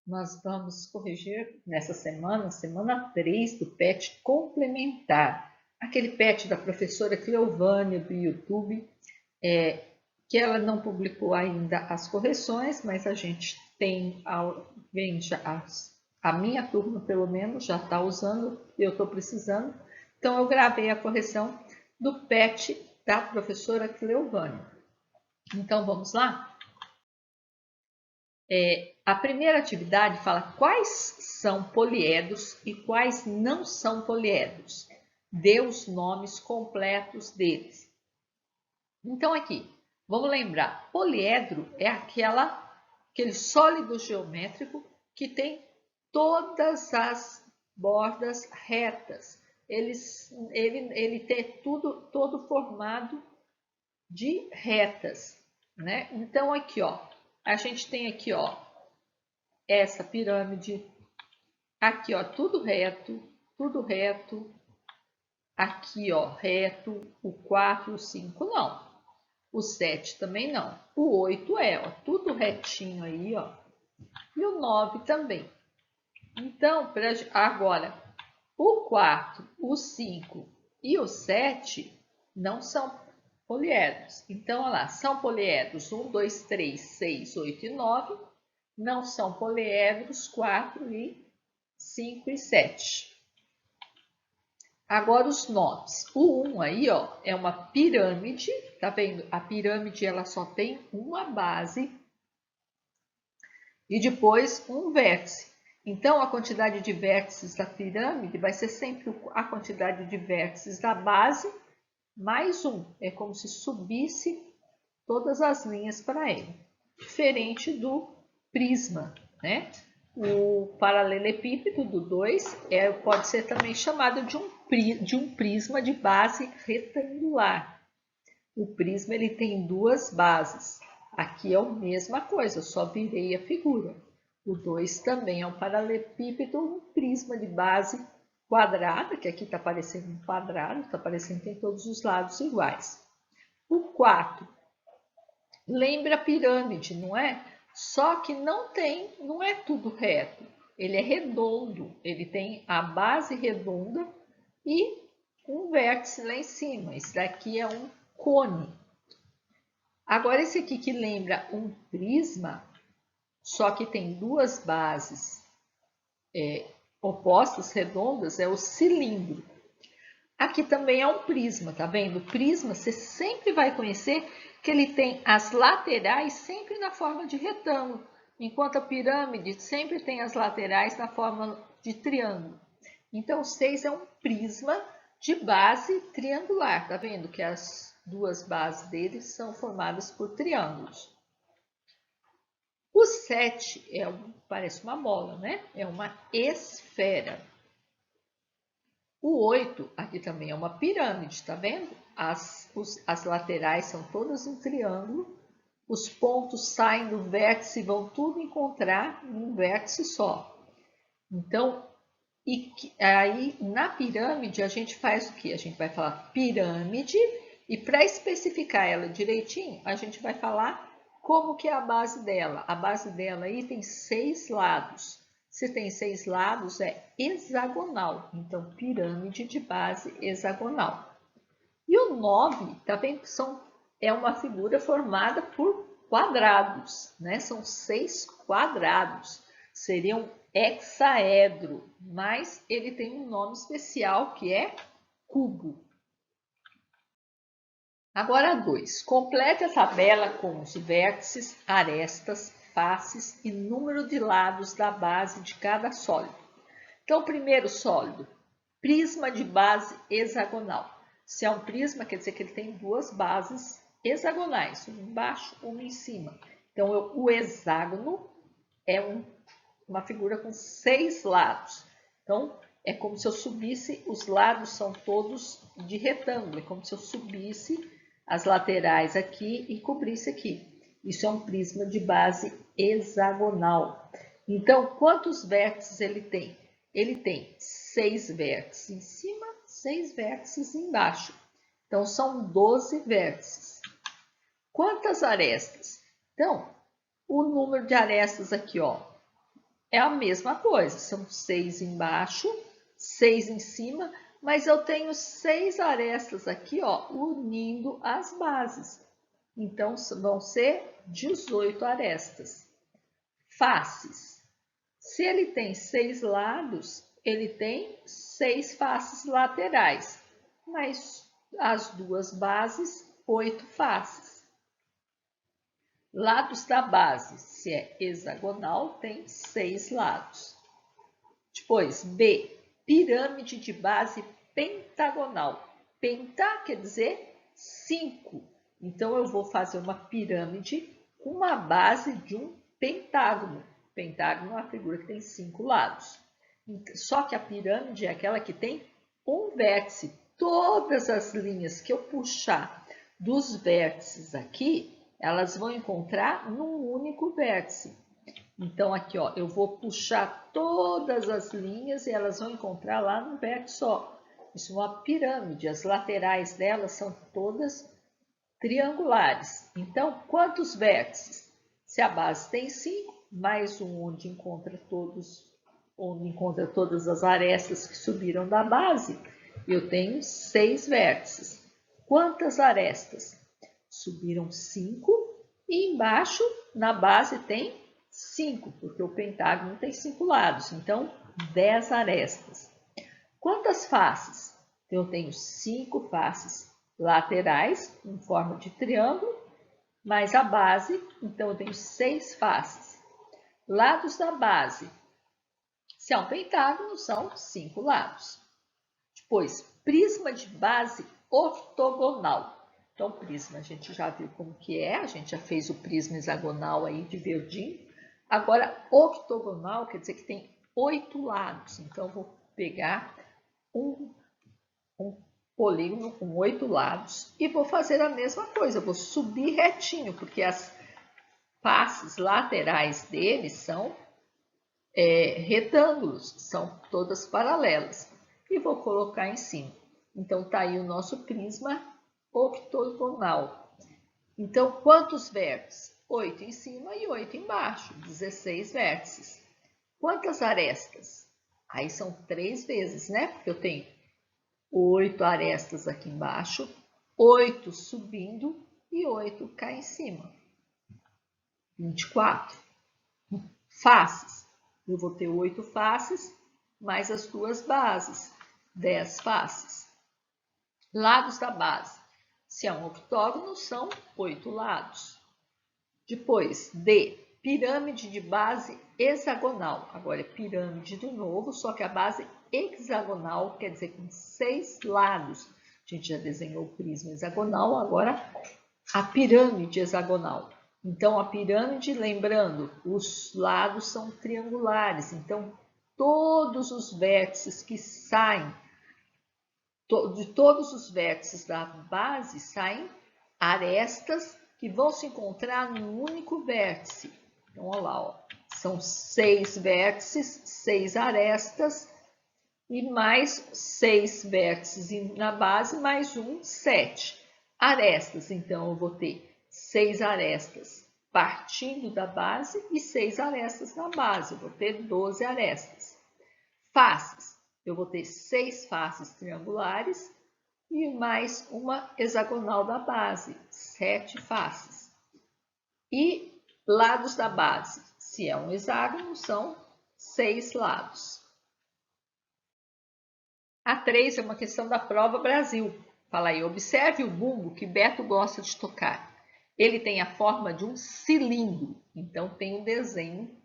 Nós vamos corrigir nessa semana, semana 3 do PET complementar. Aquele PET da professora Cleovânia do YouTube, que ela não publicou ainda as correções, mas a gente tem, a minha turma pelo menos já está usando, eu estou precisando. Então eu gravei a correção do PET da professora Cleovânia. Então vamos lá? A primeira atividade fala quais são poliedros e quais não são poliedros. Dê os nomes completos deles. Então aqui, vamos lembrar, poliedro é aquele sólido geométrico que tem todas as bordas retas. Ele tem todo formado de retas, né? Então aqui, ó, a gente tem aqui, ó, essa pirâmide, aqui, ó, tudo reto, aqui, ó, reto, o 4, o 5 não, o 7 também não, o 8 ó, tudo retinho aí, ó, e o 9 também. Então, agora, o 4, o 5 e o 7 não são poliedros. Então, olha lá, são poliedros 1, 2, 3, 6, 8 e 9, não são poliedros 4 e 5 e 7. Agora os nomes. O 1 aí, ó, é uma pirâmide, tá vendo? A pirâmide ela só tem uma base e depois um vértice. Então a quantidade de vértices da pirâmide vai ser sempre a quantidade de vértices da base mais um. É como se subisse todas as linhas para ele. Diferente do prisma, né? O paralelepípedo do 2 pode ser também chamado de um prisma de base retangular. O prisma ele tem duas bases. Aqui é a mesma coisa, só virei a figura. O 2 também é um paralelepípedo, um prisma de base quadrada, que aqui está parecendo um quadrado, está parecendo que tem todos os lados iguais. O 4 lembra a pirâmide, não é? Só que não é tudo reto. Ele é redondo, ele tem a base redonda e um vértice lá em cima. Esse daqui é um cone. Agora esse aqui que lembra um prisma, só que tem duas bases opostas, redondas, é o cilindro. Aqui também é um prisma, tá vendo? O prisma você sempre vai conhecer que ele tem as laterais sempre na forma de retângulo, enquanto a pirâmide sempre tem as laterais na forma de triângulo. Então, o 6 é um prisma de base triangular, tá vendo? Que as duas bases dele são formadas por triângulos. O 7 parece uma bola, né? É uma esfera. O 8 aqui também é uma pirâmide, tá vendo? As laterais são todas um triângulo, os pontos saem do vértice e vão tudo encontrar num vértice só. Então, aí na pirâmide a gente faz o quê? A gente vai falar pirâmide e para especificar ela direitinho, a gente vai falar como que é a base dela. A base dela aí tem 6 lados. Se tem 6 lados, é hexagonal. Então, pirâmide de base hexagonal. E o 9, tá vendo que é uma figura formada por quadrados, né? São 6 quadrados. Seria um hexaedro, mas ele tem um nome especial que é cubo. Agora 2. Complete a tabela com os vértices, arestas, faces e número de lados da base de cada sólido. Então, primeiro sólido, prisma de base hexagonal. Se é um prisma, quer dizer que ele tem duas bases hexagonais, uma embaixo, uma em cima. Então, o hexágono é uma figura com 6 lados. Então, é como se eu subisse, os lados são todos de retângulo, é como se eu subisse as laterais aqui e cobrisse aqui. Isso é um prisma de base hexagonal. Então, quantos vértices ele tem? Ele tem 6 vértices em cima, 6 vértices embaixo. Então, são 12 vértices. Quantas arestas? Então, o número de arestas aqui, ó, é a mesma coisa, são 6 embaixo, 6 em cima, mas eu tenho 6 arestas aqui, ó, unindo as bases. Então, vão ser 18 arestas. Faces. Se ele tem 6 lados, ele tem 6 faces laterais, mas as duas bases, 8 faces. Lados da base, se é hexagonal, tem 6 lados. Depois, B, pirâmide de base pentagonal. Penta quer dizer 5. Então, eu vou fazer uma pirâmide com uma base de um pentágono. Pentágono é uma figura que tem 5 lados. Só que a pirâmide é aquela que tem um vértice. Todas as linhas que eu puxar dos vértices aqui, elas vão encontrar num único vértice. Então, aqui, ó, eu vou puxar todas as linhas e elas vão encontrar lá no vértice só. Isso é uma pirâmide. As laterais delas são todas triangulares. Então, quantos vértices? Se a base tem 5, mais um onde encontra todas as arestas que subiram da base, eu tenho 6 vértices. Quantas arestas? Subiram 5 e embaixo, na base, tem 5, porque o pentágono tem 5 lados, então 10 arestas. Quantas faces? Eu tenho 5 faces laterais, em forma de triângulo, mais a base, então eu tenho 6 faces. Lados da base, se é um pentágono, são 5 lados. Depois, prisma de base ortogonal. Então, prisma a gente já viu como que é, a gente já fez o prisma hexagonal aí de verdinho. Agora, octogonal quer dizer que tem 8 lados. Então, eu vou pegar um polígono com 8 lados e vou fazer a mesma coisa. Eu vou subir retinho, porque as faces laterais dele são retângulos, são todas paralelas. E vou colocar em cima. Então, tá aí o nosso prisma octogonal. Então, quantos vértices? 8 em cima e 8 embaixo, 16 vértices. Quantas arestas? Aí são 3 vezes, né? Porque eu tenho 8 arestas aqui embaixo, 8 subindo e 8 cá em cima. 24. Faces. Eu vou ter 8 faces, mais as duas bases, 10 faces. Lados da base. Se é um octógono, são 8 lados. Depois, D, pirâmide de base hexagonal. Agora é pirâmide de novo, só que a base hexagonal quer dizer com 6 lados. A gente já desenhou o prisma hexagonal, agora a pirâmide hexagonal. Então, a pirâmide, lembrando, os lados são triangulares. Então, todos os vértices que saem de todos os vértices da base saem arestas que vão se encontrar num único vértice. Então, olha lá, ó, são 6 vértices, 6 arestas e mais 6 vértices na base, mais 7 arestas. Então, eu vou ter 6 arestas partindo da base e 6 arestas na base. Eu vou ter 12 arestas. Faces. Eu vou ter 6 faces triangulares e mais uma hexagonal da base, 7 faces. E lados da base, se é um hexágono, são 6 lados. A 3 é uma questão da prova Brasil. Fala aí, observe o bumbo que Beto gosta de tocar. Ele tem a forma de um cilindro, então tem o desenho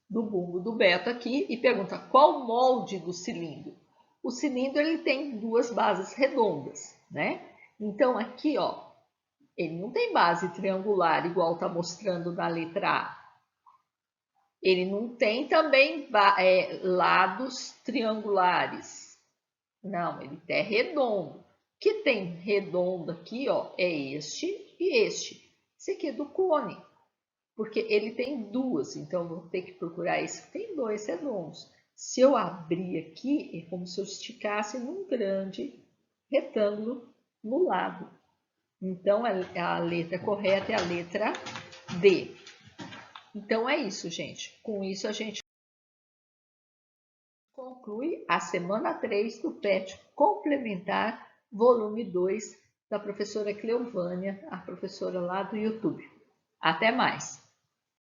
do bumbo do Beto aqui e pergunta qual o molde do cilindro. O cilindro ele tem 2 bases redondas, né? Então aqui, ó, ele não tem base triangular igual está mostrando na letra A. Ele não tem também lados triangulares. Não, ele é redondo. O que tem redondo aqui, ó, é este e este. Esse aqui é do cone. Porque ele tem 2, então eu vou ter que procurar esse que tem 2 redondos. Se eu abrir aqui, é como se eu esticasse num grande retângulo no lado. Então, a letra correta é a letra D. Então, é isso, gente. Com isso, a gente conclui a semana 3 do PET Complementar, volume 2, da professora Cleovânia, a professora lá do YouTube. Até mais!